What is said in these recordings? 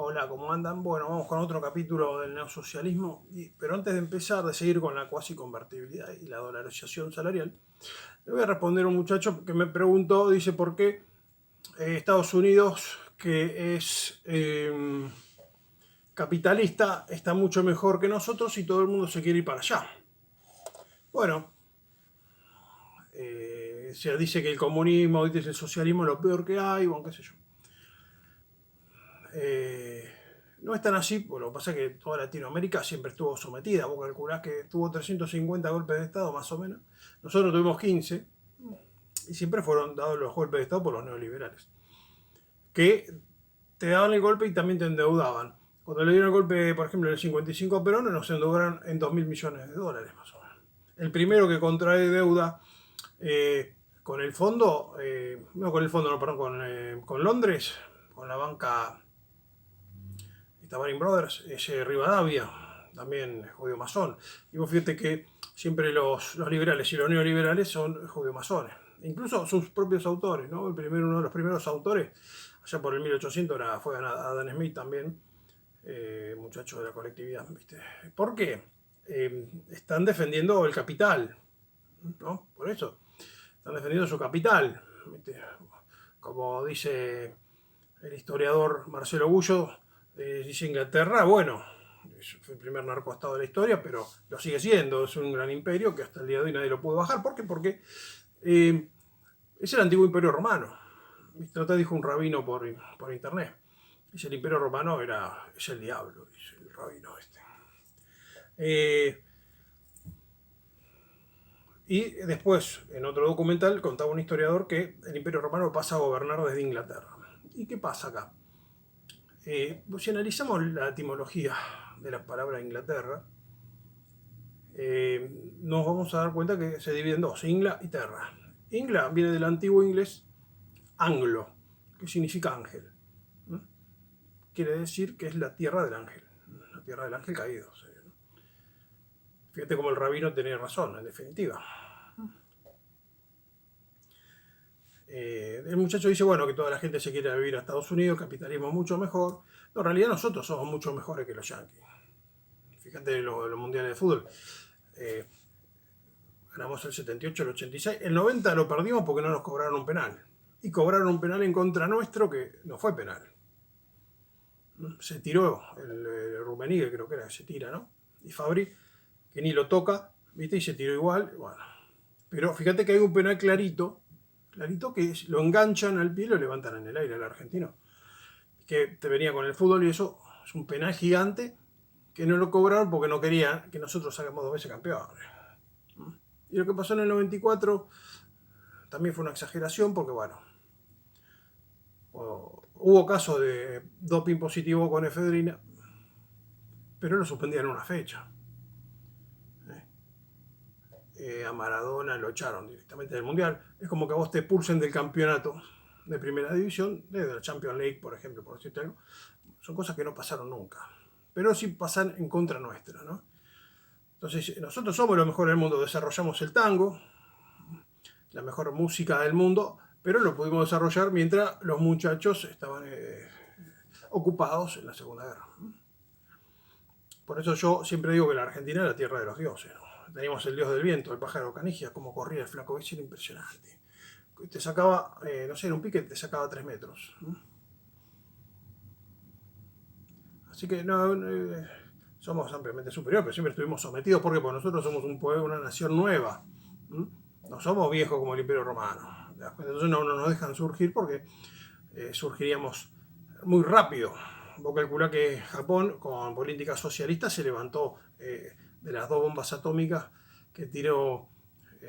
Hola, ¿cómo andan? Bueno, vamos con otro capítulo del neosocialismo, pero antes de empezar, de seguir con la cuasi convertibilidad y la dolarización salarial, le voy a responder a un muchacho que me preguntó, dice, ¿por qué Estados Unidos, que es capitalista, está mucho mejor que nosotros y todo el mundo se quiere ir para allá? Bueno, se dice que el comunismo, dice el socialismo es lo peor que hay, bueno, qué sé yo. No es tan así, porque lo que pasa es que toda Latinoamérica siempre estuvo sometida. Vos calculás que tuvo 350 golpes de Estado, más o menos. Nosotros tuvimos 15, y siempre fueron dados los golpes de Estado por los neoliberales, que te daban el golpe y también te endeudaban. Cuando le dieron el golpe, por ejemplo, en el 55 a Perón, nos endeudaron en 2.000 millones de dólares, más o menos. El primero que contrae deuda con el fondo, no con el fondo, no, perdón, con Londres, con la banca Baring Brothers, ese Rivadavia, también judío masón. Y vos fíjate que siempre los liberales y los neoliberales son judío masones. Incluso sus propios autores, ¿no? Uno de los primeros autores, allá por el 1800, fue Adam Smith también, muchacho de la colectividad, ¿viste? ¿Por qué? Están defendiendo el capital, ¿no? Por eso, están defendiendo su capital, ¿viste? Como dice el historiador Marcelo Gullo, dice Inglaterra, bueno, fue el primer narcoestado de la historia, pero lo sigue siendo, es un gran imperio que hasta el día de hoy nadie lo puede bajar. ¿Por qué? Porque es el antiguo imperio romano. Otra dijo un rabino por internet. Dice, el imperio romano es el diablo, dice el rabino este. Y después, en otro documental, contaba un historiador que el imperio romano pasa a gobernar desde Inglaterra. ¿Y qué pasa acá? Si analizamos la etimología de la palabra Inglaterra, nos vamos a dar cuenta que se divide en dos, Ingla y Terra. Ingla viene del antiguo inglés anglo, que significa ángel. ¿No? Quiere decir que es la tierra del ángel, la tierra del ángel caído. ¿No? Fíjate cómo el rabino tenía razón, en definitiva. El muchacho dice, bueno, que toda la gente se quiere vivir a Estados Unidos, capitalismo mucho mejor. No, en realidad nosotros somos mucho mejores que los yanquis. Fíjate en los mundiales de fútbol. Eh, Ganamos el 78, el 86. El 90 lo perdimos porque no nos cobraron un penal. Y cobraron un penal en contra nuestro que no fue penal. Se tiró el Rummenigge, creo que era, se tira, ¿no? Y Fabri, que ni lo toca, ¿viste? Y se tiró igual. Bueno. Pero fíjate que hay un penal clarito que lo enganchan al pie y lo levantan en el aire al argentino. Que te venía con el fútbol y eso es un penal gigante que no lo cobraron porque no querían que nosotros salgamos 2 veces campeones. Y lo que pasó en el 94 también fue una exageración porque, bueno, hubo casos de doping positivo con efedrina, pero lo suspendían una fecha. A Maradona lo echaron directamente del Mundial. Es como que a vos te expulsen del campeonato de primera división, de la Champions League, por ejemplo, por decirte algo. Son cosas que no pasaron nunca, pero sí pasan en contra nuestra, ¿no? Entonces, nosotros somos los mejores del mundo, desarrollamos el tango, la mejor música del mundo, pero lo pudimos desarrollar mientras los muchachos estaban ocupados en la Segunda Guerra. Por eso yo siempre digo que la Argentina es la tierra de los dioses, ¿no? Teníamos el dios del viento, el pájaro Canigia, como corría el flaco ese, era impresionante. Te sacaba, no sé, en un pique te sacaba 3 metros. Así que no, somos ampliamente superiores, pero siempre estuvimos sometidos. ¿Por qué? Porque nosotros somos un pueblo, una nación nueva. No somos viejos como el Imperio Romano. Entonces no nos dejan surgir porque surgiríamos muy rápido. Vos calculás que Japón, con política socialista, se levantó de las 2 bombas atómicas que tiró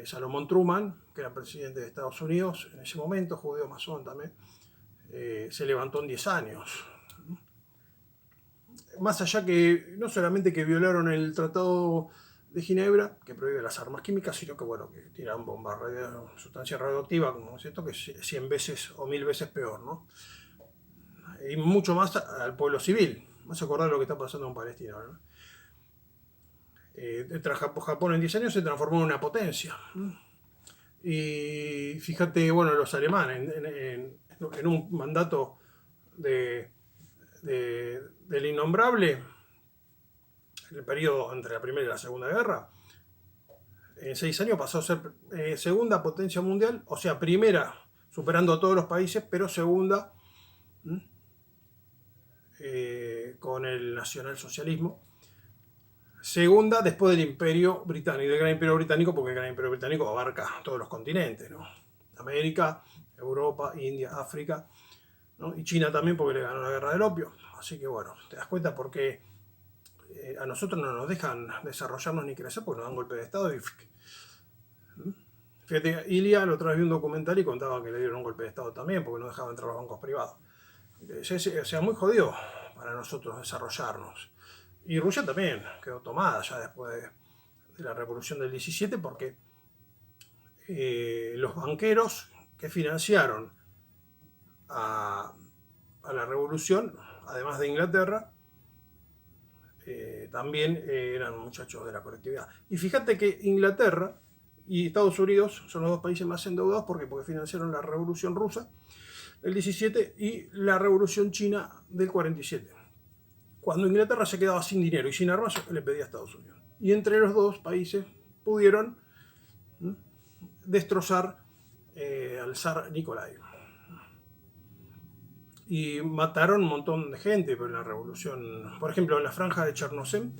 Salomón Truman, que era presidente de Estados Unidos en ese momento, judío masón también. Se levantó en 10 años. Más allá que no solamente que violaron el Tratado de Ginebra, que prohíbe las armas químicas, sino que, bueno, que tiran bombas, sustancia radioactiva, como es esto, que es 100 veces o 1000 veces peor, ¿no? Y mucho más al pueblo civil. Vas a acordar lo que está pasando en Palestina, ¿no? Japón en 10 años se transformó en una potencia. Y fíjate, bueno, los alemanes en un mandato de del innombrable, en el periodo entre la Primera y la Segunda Guerra, en 6 años pasó a ser segunda potencia mundial, o sea, primera superando a todos los países, pero segunda con el nacionalsocialismo. Segunda después del Imperio Británico, del Gran Imperio Británico, porque el Gran Imperio Británico abarca todos los continentes, ¿no? América, Europa, India, África, ¿no? Y China también, porque le ganó la guerra del opio. Así que bueno, te das cuenta porque a nosotros no nos dejan desarrollarnos ni crecer porque nos dan golpe de Estado. Y fíjate, Ilia, la otra vez vi un documental y contaba que le dieron un golpe de Estado también porque no dejaban entrar los bancos privados. O sea, muy jodido para nosotros desarrollarnos. Y Rusia también quedó tomada ya después de la revolución del 17 porque los banqueros que financiaron a la revolución, además de Inglaterra, también eran muchachos de la colectividad. Y fíjate que Inglaterra y Estados Unidos son los dos países más endeudados porque financiaron la revolución rusa del 17 y la revolución china del 47. Cuando Inglaterra se quedaba sin dinero y sin armas, le pedía a Estados Unidos. Y entre los dos países pudieron destrozar al zar Nicolai. Y mataron un montón de gente en la revolución. Por ejemplo, en la franja de Chernozem,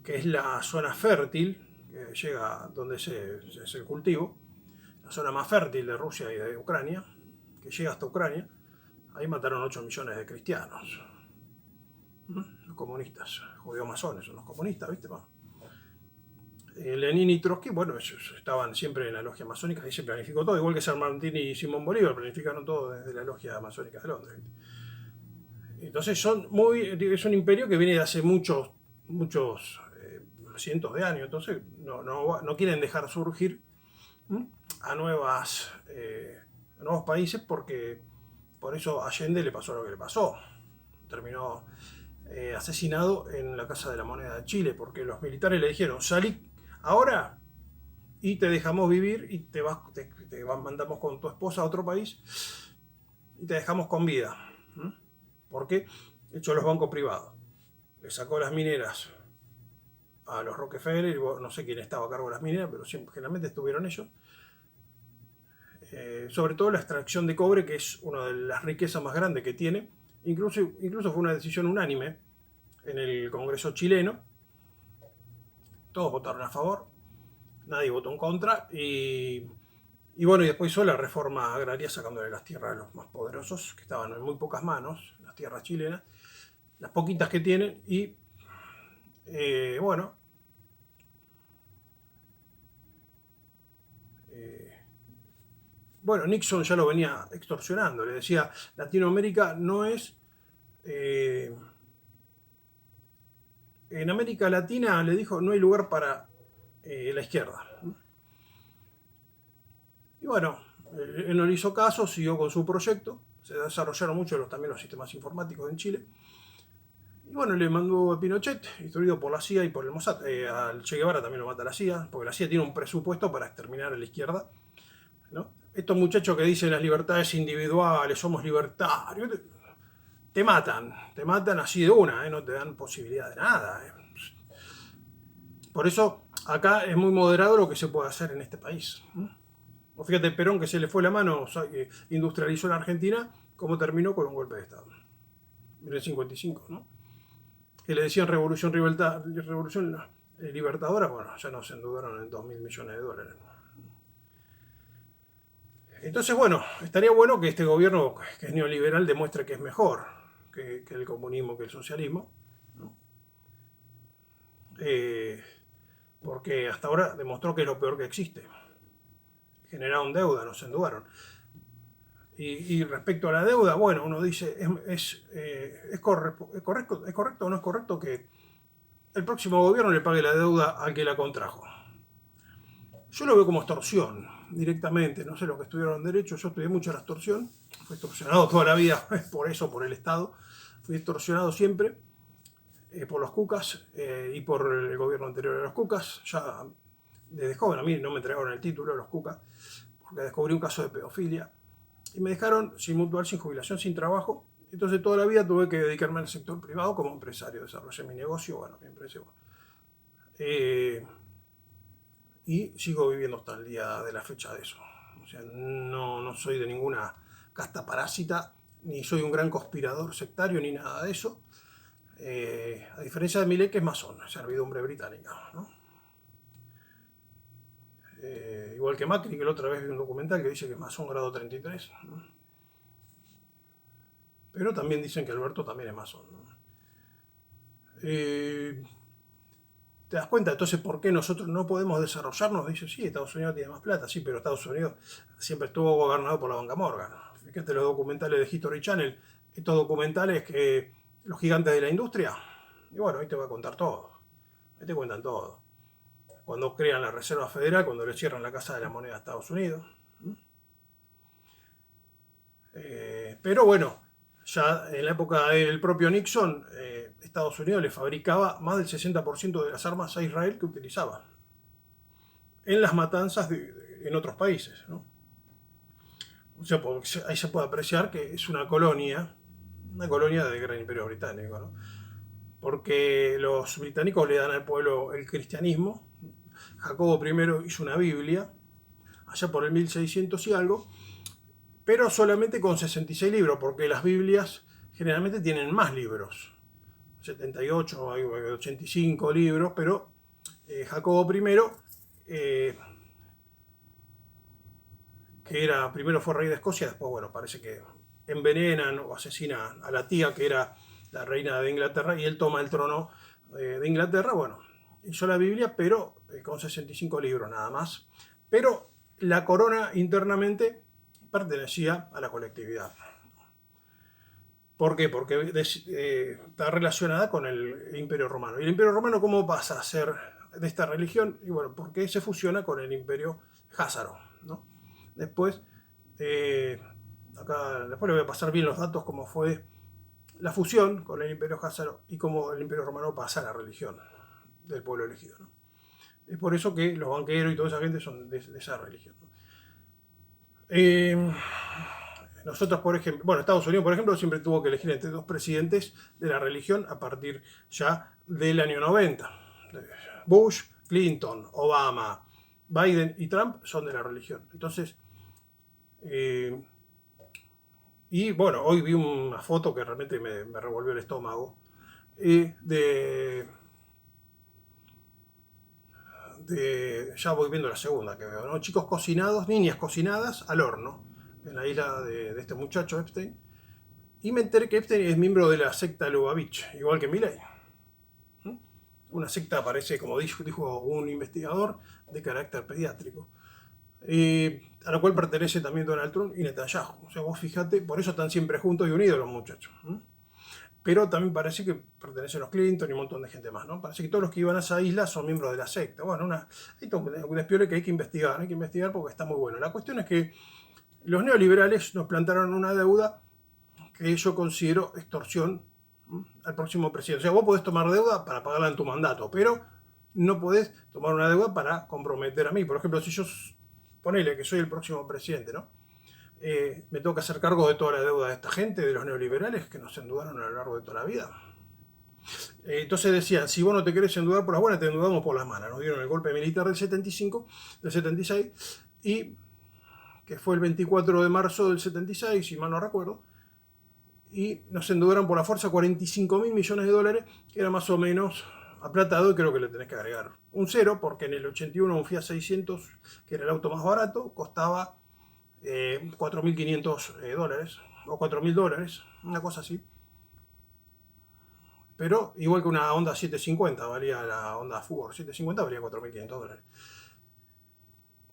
que es la zona fértil, que llega donde es el cultivo, la zona más fértil de Rusia y de Ucrania, que llega hasta Ucrania, ahí mataron 8 millones de cristianos. Los comunistas, judío-masones, son los comunistas, ¿viste? Lenin y Trotsky, bueno, ellos estaban siempre en la logia masónica y se planificó todo, igual que San Martín y Simón Bolívar planificaron todo desde la logia masónica de Londres, ¿viste? Entonces es un imperio que viene de hace muchos cientos de años, entonces no quieren dejar surgir a nuevos países porque por eso a Allende le pasó lo que le pasó. Terminó asesinado en la Casa de la Moneda de Chile porque los militares le dijeron: salí ahora y te dejamos vivir y te mandamos con tu esposa a otro país y te dejamos con vida. Porque echó los bancos privados, le sacó las mineras a los Rockefeller, no sé quién estaba a cargo de las mineras, pero generalmente estuvieron ellos. Sobre todo la extracción de cobre, que es una de las riquezas más grandes que tiene. Incluso fue una decisión unánime en el Congreso chileno. Todos votaron a favor, nadie votó en contra. Y bueno, y después hizo la reforma agraria sacándole las tierras a los más poderosos, que estaban en muy pocas manos, las tierras chilenas, las poquitas que tienen. Y bueno, Nixon ya lo venía extorsionando, le decía: Latinoamérica no es... en América Latina, le dijo, no hay lugar para la izquierda. Y bueno, él no le hizo caso, siguió con su proyecto, se desarrollaron mucho también los sistemas informáticos en Chile. Y bueno, le mandó a Pinochet, instruido por la CIA y por el Mossad. Al Che Guevara también lo mata la CIA, porque la CIA tiene un presupuesto para exterminar a la izquierda, ¿no? Estos muchachos que dicen las libertades individuales, somos libertarios, te matan así de una, no te dan posibilidad de nada. Por eso acá es muy moderado lo que se puede hacer en este país. O fíjate, Perón, que se le fue la mano, industrializó en Argentina, cómo terminó con un golpe de Estado. En el 55, ¿no? Que le decían revolución libertadora, bueno, ya nos endeudaron en 2.000 millones de dólares. Entonces, bueno, estaría bueno que este gobierno, que es neoliberal, demuestre que es mejor que el comunismo, que el socialismo, ¿no? Porque hasta ahora demostró que es lo peor que existe. Generaron deuda, nos endeudaron. Y respecto a la deuda, bueno, uno dice, ¿es correcto o no es correcto que el próximo gobierno le pague la deuda al que la contrajo? Yo lo veo como extorsión, directamente. No sé los que estudiaron derecho, yo estudié mucho la extorsión, fui extorsionado toda la vida, por eso, por el Estado. Fui extorsionado siempre por los cucas y por el gobierno anterior de los cucas. Ya desde joven a mí no me entregaron el título de los cucas, porque descubrí un caso de pedofilia. Y me dejaron sin mutual, sin jubilación, sin trabajo, Entonces toda la vida tuve que dedicarme al sector privado como empresario, desarrollé mi negocio, bueno, mi empresa. Y sigo viviendo hasta el día de la fecha de eso. O sea, no soy de ninguna casta parásita, ni soy un gran conspirador sectario, ni nada de eso. A diferencia de Milei, que es masón, servidumbre británica, ¿no? Igual que Macri, que la otra vez vi un documental que dice que es masón grado 33, ¿no? Pero también dicen que Alberto también es masón, ¿no? ¿Te das cuenta? Entonces, ¿por qué nosotros no podemos desarrollarnos? Dice, sí, Estados Unidos tiene más plata, sí, pero Estados Unidos siempre estuvo gobernado por la banca Morgan. Fíjate los documentales de History Channel, estos documentales que los gigantes de la industria, y bueno, ahí te va a contar todo, ahí te cuentan todo. Cuando crean la Reserva Federal, cuando le cierran la Casa de la Moneda a Estados Unidos. Pero bueno, ya en la época del propio Nixon, Estados Unidos le fabricaba más del 60% de las armas a Israel que utilizaba en las matanzas en otros países, ¿no? O sea, ahí se puede apreciar que es una colonia del Gran Imperio Británico, ¿no? Porque los británicos le dan al pueblo el cristianismo. Jacobo I hizo una Biblia, allá por el 1600 y algo, pero solamente con 66 libros, porque las Biblias generalmente tienen más libros, 78, 85 libros, pero Jacobo I, que primero fue rey de Escocia, después, bueno, parece que envenenan o asesinan a la tía, que era la reina de Inglaterra, y él toma el trono de Inglaterra, bueno, hizo la Biblia, pero con 65 libros nada más. Pero la corona internamente pertenecía a la colectividad. ¿Por qué? Porque está relacionada con el Imperio Romano. ¿Y el Imperio Romano cómo pasa a ser de esta religión? Y bueno, porque se fusiona con el Imperio Házaro, ¿no? Después, después le voy a pasar bien los datos, cómo fue la fusión con el Imperio Házaro y cómo el Imperio Romano pasa a la religión del pueblo elegido, ¿no? Es por eso que los banqueros y toda esa gente son de esa religión, ¿no? Nosotros, por ejemplo, bueno, Estados Unidos, por ejemplo, siempre tuvo que elegir entre dos presidentes de la religión a partir ya del año 90. Bush, Clinton, Obama, Biden y Trump son de la religión. Entonces, y bueno, hoy vi una foto que realmente me revolvió el estómago, ya voy viendo la segunda que veo, ¿no? Chicos cocinados, niñas cocinadas al horno, en la isla de este muchacho Epstein. Y me enteré que Epstein es miembro de la secta Lubavitch, igual que Milei. Una secta, parece, como dijo un investigador, de carácter pediátrico. A la cual pertenece también Donald Trump y Netanyahu. O sea, vos fijate, por eso están siempre juntos y unidos los muchachos. Pero también parece que pertenecen los Clinton y un montón de gente más, ¿no? Parece que todos los que iban a esa isla son miembros de la secta. Bueno, hay un despiole que hay que investigar porque está muy bueno. La cuestión es que los neoliberales nos plantaron una deuda que yo considero extorsión al próximo presidente. O sea, vos podés tomar deuda para pagarla en tu mandato, pero no podés tomar una deuda para comprometer a mí. Por ejemplo, si yo, ponele que soy el próximo presidente, ¿no? Me tengo que hacer cargo de toda la deuda de esta gente, de los neoliberales que nos endeudaron a lo largo de toda la vida. Entonces decían, si vos no te querés endeudar por las buenas, te endeudamos por las malas. Nos dieron el golpe militar del 75, del 76, y que fue el 24 de marzo del 76, si mal no recuerdo, y nos endeudaron por la fuerza 45.000 millones de dólares, que era más o menos aplatado, y creo que le tenés que agregar un cero, porque en el 81 un Fiat 600, que era el auto más barato, costaba 4.500 dólares, o 4.000 dólares, una cosa así. Pero igual que una Honda 750, valía la Honda Ford 750, valía 4.500 dólares.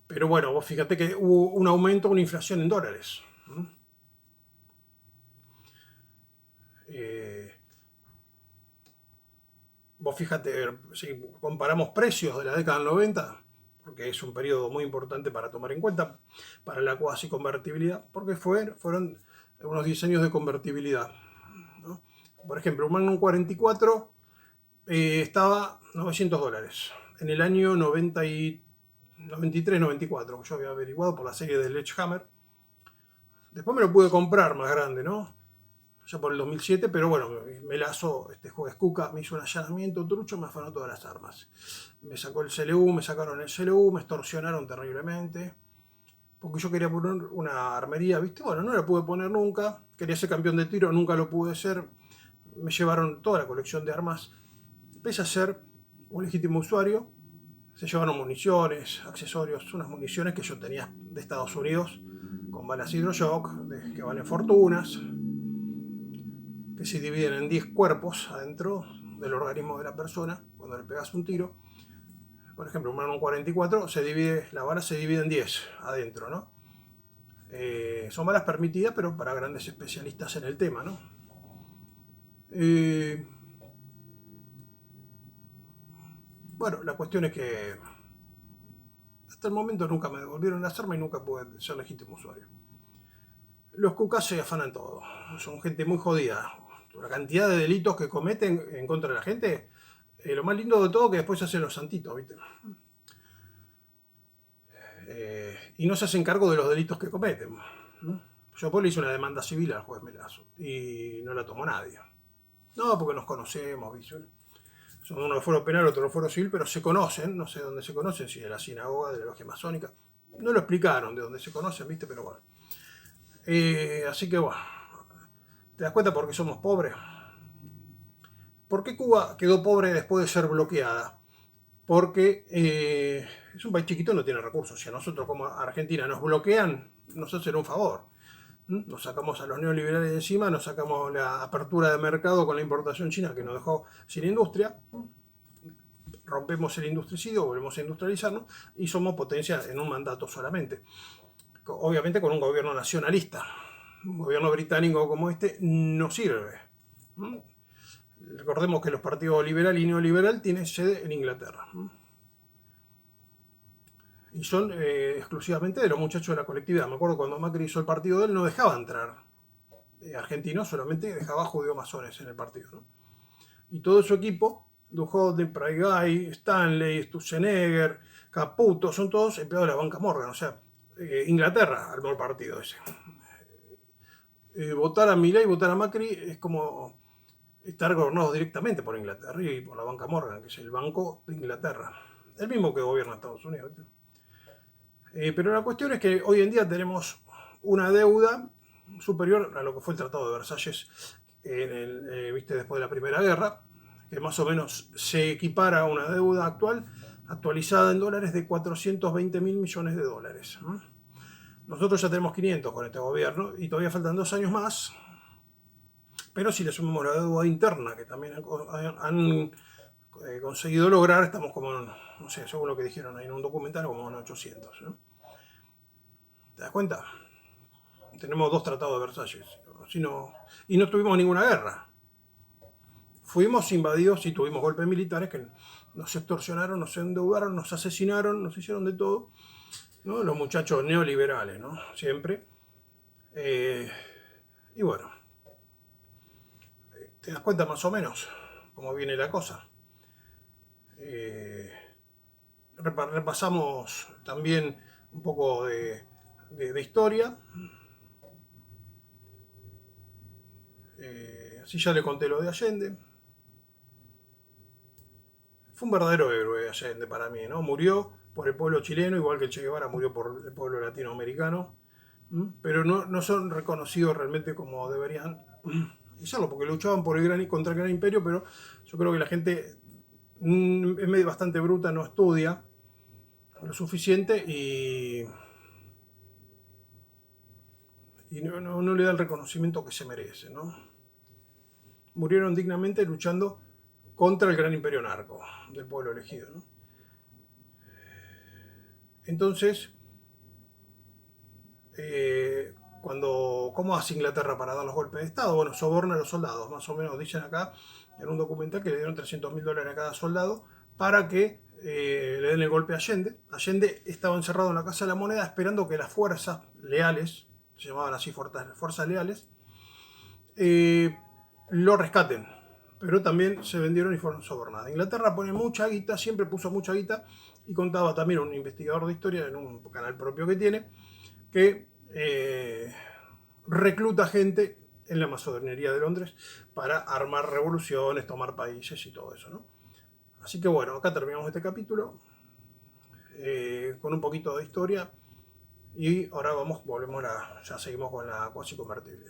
Pero bueno, vos fíjate que hubo un aumento, una inflación en dólares. Vos fíjate, si comparamos precios de la década del 90, porque es un periodo muy importante para tomar en cuenta, para la cuasi convertibilidad, porque fueron unos diseños de convertibilidad, ¿no? Por ejemplo, un Magnum 44 estaba 900 dólares. En el año 93-94, yo había averiguado por la serie de Sledgehammer. Después me lo pude comprar más grande, ¿no? ya por el 2007, pero bueno, Melazo, este juez Cuca, me hizo un allanamiento trucho, me afanó todas las armas. Me sacó el CLU, me sacaron el CLU, me extorsionaron terriblemente, porque yo quería poner una armería, ¿viste? Bueno, no la pude poner nunca, quería ser campeón de tiro, nunca lo pude ser, me llevaron toda la colección de armas, pese a ser un legítimo usuario, se llevaron municiones, accesorios, unas municiones que yo tenía de Estados Unidos, con balas Hydroshock, que valen fortunas, que se dividen en 10 cuerpos adentro del organismo de la persona cuando le pegas un tiro. Por ejemplo, un Magnum 44 la bala se divide en 10 adentro, ¿no? Son balas permitidas, pero para grandes especialistas en el tema, ¿no? Bueno, la cuestión es que hasta el momento nunca me devolvieron las armas y nunca pude ser legítimo usuario. Los cucas se afanan todo, son gente muy jodida. La cantidad de delitos que cometen en contra de la gente, lo más lindo de todo es que después se hacen los santitos, ¿viste? Y no se hacen cargo de los delitos que cometen, ¿no? Yo pues le hice una demanda civil al juez Melazo y no la tomó nadie. No, porque nos conocemos, ¿viste? Son uno de foro penal, otro de foro civil, pero se conocen, no sé dónde se conocen, si de la sinagoga, de la logia masónica. No lo explicaron de dónde se conocen, ¿viste? Pero bueno. Así que bueno, ¿te das cuenta por qué somos pobres? ¿Por qué Cuba quedó pobre después de ser bloqueada? Porque es un país chiquito, no tiene recursos. Si a nosotros como Argentina nos bloquean, nos hacen un favor. Nos sacamos a los neoliberales de encima, nos sacamos la apertura de mercado con la importación china que nos dejó sin industria, rompemos el industricidio, volvemos a industrializarnos y somos potencia en un mandato solamente. Obviamente con un gobierno nacionalista. Un gobierno británico como este no sirve. Recordemos que los partidos liberal y neoliberal tienen sede en Inglaterra. Y son exclusivamente de los muchachos de la colectividad. Me acuerdo cuando Macri hizo el partido de él, no dejaba entrar argentinos, solamente dejaba judeo-masones en el partido, ¿no? Y todo su equipo, Duhovne, Praigay, Stanley, Sturzenegger, Caputo, son todos empleados de la banca Morgan. O sea, Inglaterra armó el partido ese. Votar a Milei y votar a Macri es como estar gobernados directamente por Inglaterra y por la banca Morgan, que es el banco de Inglaterra. El mismo que gobierna Estados Unidos. Pero la cuestión es que hoy en día tenemos una deuda superior a lo que fue el Tratado de Versalles ¿viste? Después de la Primera Guerra, que más o menos se equipara a una deuda actual, actualizada en dólares, de 420 mil millones de dólares. Nosotros ya tenemos 500 con este gobierno y todavía faltan 2 años más, pero si le sumamos la deuda interna que también han conseguido lograr, estamos como, no sé, según lo que dijeron ahí en un documental, como en 800. ¿Te das cuenta? Tenemos 2 tratados de Versalles y no tuvimos ninguna guerra. Fuimos invadidos y tuvimos golpes militares que nos extorsionaron, nos endeudaron, nos asesinaron, nos hicieron de todo, ¿no? Los muchachos neoliberales, ¿no? Siempre. Y bueno, te das cuenta más o menos cómo viene la cosa. Repasamos también un poco de historia. Así ya le conté lo de Allende. Fue un verdadero héroe Allende para mí, ¿no? Murió por el pueblo chileno, igual que el Che Guevara murió por el pueblo latinoamericano, pero no son reconocidos realmente como deberían serlo, porque luchaban contra el gran imperio, pero yo creo que la gente es medio bastante bruta, no estudia lo suficiente y no le da el reconocimiento que se merece, ¿no? Murieron dignamente luchando contra el gran imperio narco del pueblo elegido, ¿no? Entonces, ¿cómo hace Inglaterra para dar los golpes de Estado? Bueno, soborna a los soldados, más o menos dicen acá en un documental que le dieron $300.000 a cada soldado para que le den el golpe a Allende. Allende estaba encerrado en la Casa de la Moneda esperando que las fuerzas leales, se llamaban así fuerzas leales, lo rescaten, pero también se vendieron y fueron sobornadas. Inglaterra pone mucha guita, siempre puso mucha guita, y contaba también un investigador de historia en un canal propio que tiene, que recluta gente en la masonería de Londres para armar revoluciones, tomar países y todo eso, ¿no? Así que bueno, acá terminamos este capítulo con un poquito de historia y ahora volvemos ya seguimos con la cuasi convertible.